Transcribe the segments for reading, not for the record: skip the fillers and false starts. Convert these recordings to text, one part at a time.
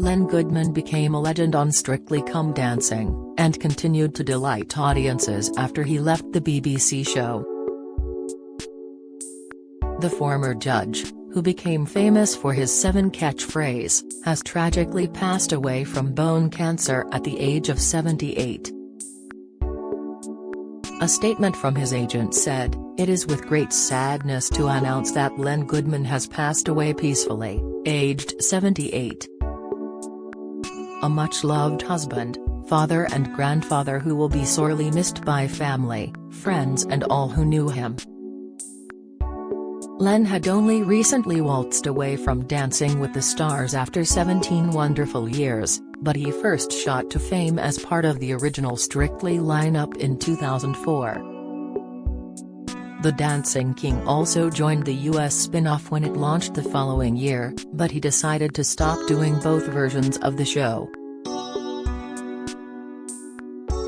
Len Goodman became a legend on Strictly Come Dancing, and continued to delight audiences after he left the BBC show. The former judge, who became famous for his 7 catchphrase, has tragically passed away from bone cancer at the age of 78. A statement from his agent said, "It is with great sadness to announce that Len Goodman has passed away peacefully, aged 78. A much-loved husband, father and grandfather who will be sorely missed by family, friends and all who knew him." Len had only recently waltzed away from Dancing with the Stars after 17 wonderful years, but he first shot to fame as part of the original Strictly lineup in 2004. The Dancing King also joined the US spin-off when it launched the following year, but he decided to stop doing both versions of the show.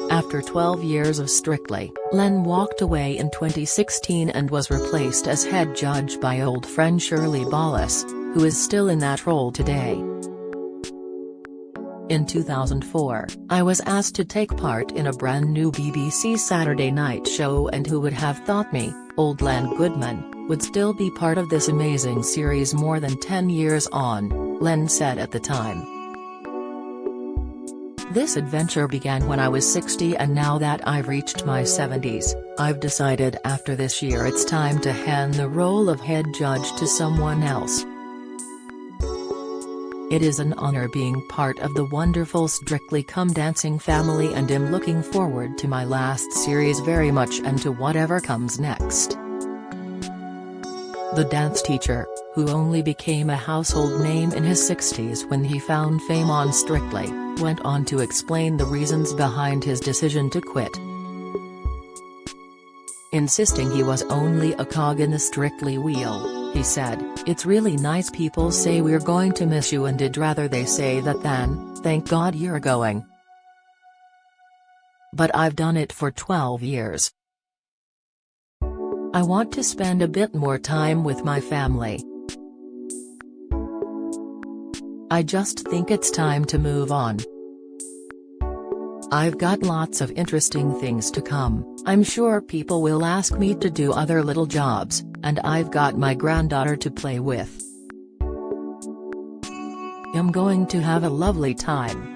After 12 years of Strictly, Len walked away in 2016 and was replaced as head judge by old friend Shirley Ballas, who is still in that role today. In 2004, I was asked to take part in a brand new BBC Saturday night show, and who would have thought me, old Len Goodman, would still be part of this amazing series more than 10 years on, Len said at the time. "This adventure began when I was 60, and now that I've reached my 70s, I've decided after this year it's time to hand the role of head judge to someone else. It is an honor being part of the wonderful Strictly Come Dancing family, and am looking forward to my last series very much and to whatever comes next." The dance teacher, who only became a household name in his 60s when he found fame on Strictly, went on to explain the reasons behind his decision to quit. Insisting he was only a cog in the Strictly wheel, he said, "It's really nice people say we're going to miss you, and I'd rather they say that than, thank God you're going. But I've done it for 12 years. I want to spend a bit more time with my family. I just think it's time to move on. I've got lots of interesting things to come. I'm sure people will ask me to do other little jobs, and I've got my granddaughter to play with. I'm going to have a lovely time."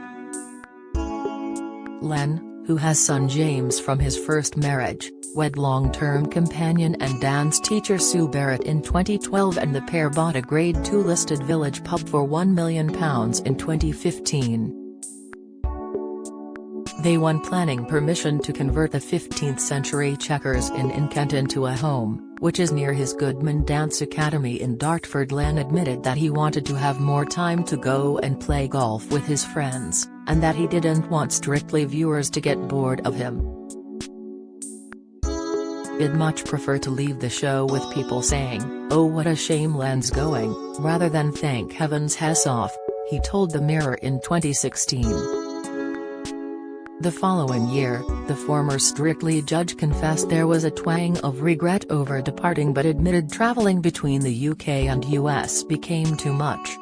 Len, who has son James from his first marriage, wed long-term companion and dance teacher Sue Barrett in 2012, and the pair bought a Grade 2 listed village pub for £1 million in 2015. They won planning permission to convert the 15th-century Chequers Inn in Kent into a home, which is near his Goodman Dance Academy in Dartford. Len admitted that he wanted to have more time to go and play golf with his friends, and that he didn't want Strictly viewers to get bored of him. "I'd much prefer to leave the show with people saying, 'Oh, what a shame Len's going,' rather than 'thank heavens he's off,'" he told the Mirror in 2016. The following year, the former Strictly judge confessed there was a twang of regret over departing, but admitted traveling between the UK and US became too much.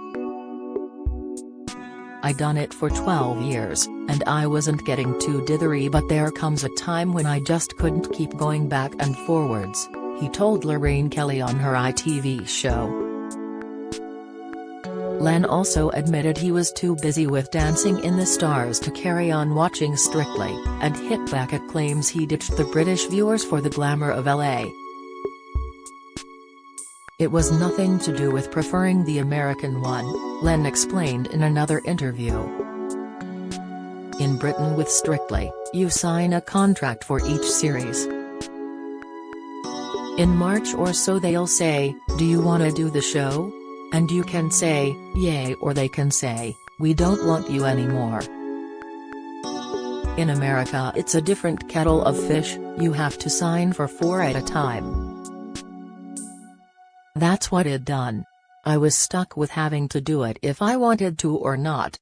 "I done it for 12 years, and I wasn't getting too dithery, but there comes a time when I just couldn't keep going back and forwards," he told Lorraine Kelly on her ITV show. Len also admitted he was too busy with Dancing in the Stars to carry on watching Strictly, and hit back at claims he ditched the British viewers for the glamour of LA. "It was nothing to do with preferring the American one," Len explained in another interview. "In Britain with Strictly, you sign a contract for each series. In March or so they'll say, 'Do you want to do the show?' And you can say, 'Yay,' or they can say, 'We don't want you anymore.' In America it's a different kettle of fish, you have to sign for 4 at a time. That's what I'd done. I was stuck with having to do it if I wanted to or not."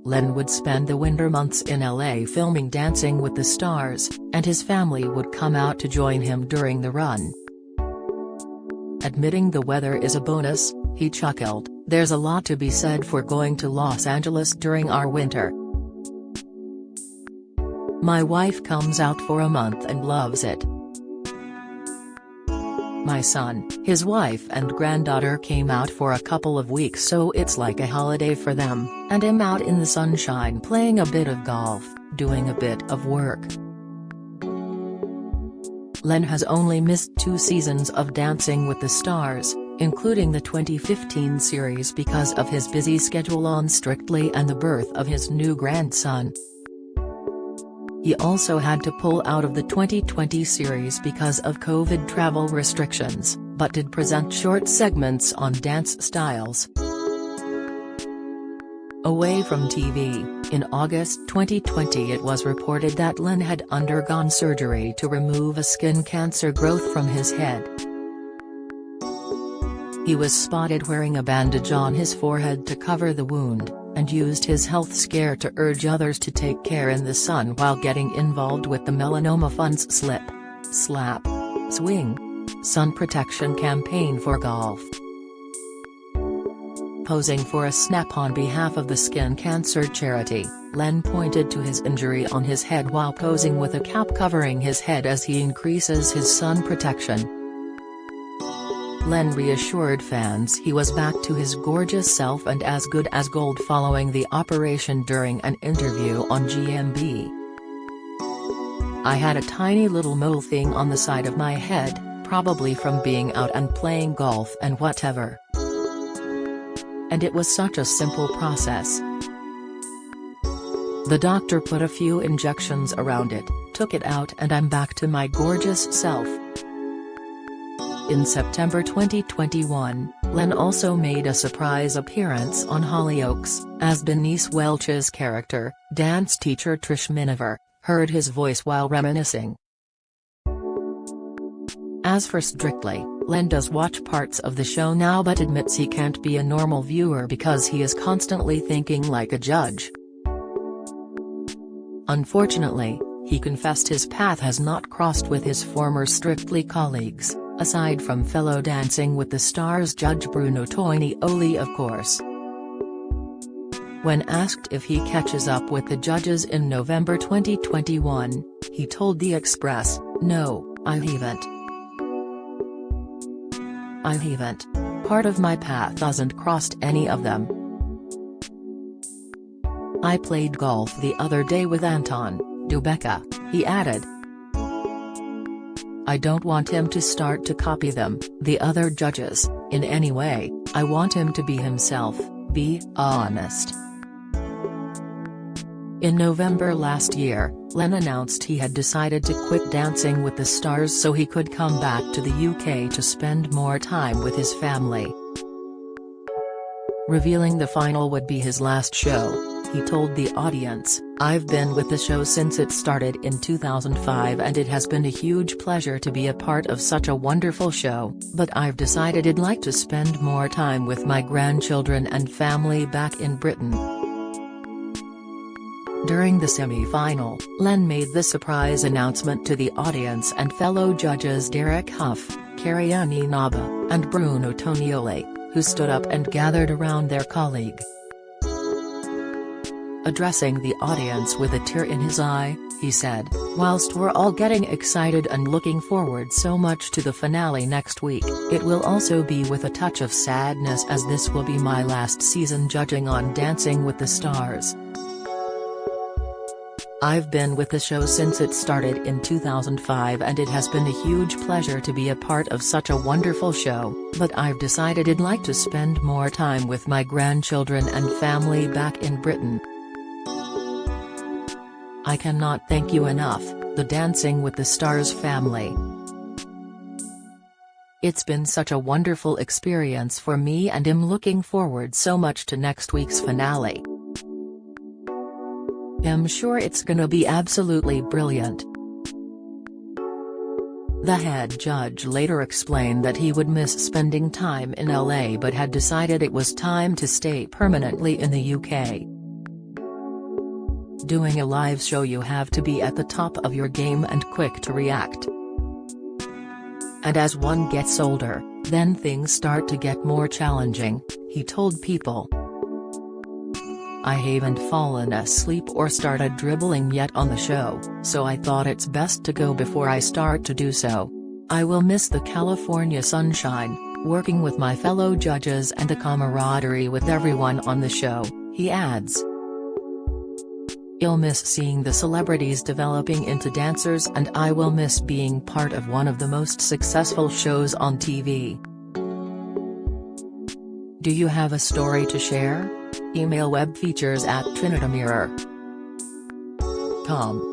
Len would spend the winter months in LA filming Dancing with the Stars, and his family would come out to join him during the run. Admitting the weather is a bonus, He chuckled, "There's a lot to be said for going to Los Angeles during our winter. My wife comes out for a month and loves it. My son, his wife and granddaughter came out for a couple of weeks, so it's like a holiday for them, and I'm out in the sunshine playing a bit of golf, doing a bit of work." Len has only missed 2 seasons of Dancing with the Stars, including the 2015 series because of his busy schedule on Strictly and the birth of his new grandson. He also had to pull out of the 2020 series because of COVID travel restrictions, but did present short segments on dance styles. Away from TV, in August 2020 it was reported that Len had undergone surgery to remove a skin cancer growth from his head. He was spotted wearing a bandage on his forehead to cover the wound, and used his health scare to urge others to take care in the sun while getting involved with the Melanoma Fund's Slip, Slap, Swing sun protection campaign for golf. Posing for a snap on behalf of the skin cancer charity, Len pointed to his injury on his head while posing with a cap covering his head as he increases his sun protection. Len reassured fans he was back to his gorgeous self and as good as gold following the operation during an interview on GMB. "I had a tiny little mole thing on the side of my head, probably from being out and playing golf and whatever. And it was such a simple process. The doctor put a few injections around it, took it out, and I'm back to my gorgeous self." In September 2021, Len also made a surprise appearance on Hollyoaks, as Denise Welch's character, dance teacher Trish Miniver, heard his voice while reminiscing. As for Strictly, Len does watch parts of the show now but admits he can't be a normal viewer because he is constantly thinking like a judge. Unfortunately, he confessed his path has not crossed with his former Strictly colleagues, aside from fellow Dancing with the Stars judge Bruno Tonioli, of course. When asked if he catches up with the judges in November 2021, he told The Express, "No, I haven't. I haven't. Part of my path hasn't crossed any of them. I played golf the other day with Anton Dubecka," he added. "I don't want him to start to copy them, the other judges, in any way. I want him to be himself, be honest." In November last year, Len announced he had decided to quit Dancing with the Stars so he could come back to the UK to spend more time with his family. Revealing the final would be his last show, he told the audience, "I've been with the show since it started in 2005 and it has been a huge pleasure to be a part of such a wonderful show, but I've decided I'd like to spend more time with my grandchildren and family back in Britain." During the semi-final, Len made the surprise announcement to the audience and fellow judges Derek Hough, Karianne Naba, and Bruno Tonioli, who stood up and gathered around their colleague. Addressing the audience with a tear in his eye, he said, "Whilst we're all getting excited and looking forward so much to the finale next week, it will also be with a touch of sadness as this will be my last season judging on Dancing with the Stars. I've been with the show since it started in 2005 and it has been a huge pleasure to be a part of such a wonderful show, but I've decided I'd like to spend more time with my grandchildren and family back in Britain. I cannot thank you enough, the Dancing with the Stars family. It's been such a wonderful experience for me and I'm looking forward so much to next week's finale. I'm sure it's gonna be absolutely brilliant." The head judge later explained that he would miss spending time in LA but had decided it was time to stay permanently in the UK. "Doing a live show you have to be at the top of your game and quick to react. And as one gets older, Then things start to get more challenging, he told People. I haven't fallen asleep or started dribbling yet on the show, so I thought it's best to go before I start to do so. I will miss the California sunshine, working with my fellow judges and the camaraderie with everyone on the show, he adds. I'll miss seeing the celebrities developing into dancers, and I will miss being part of one of the most successful shows on TV. Do you have a story to share? Email webfeatures@trinitymirror.com.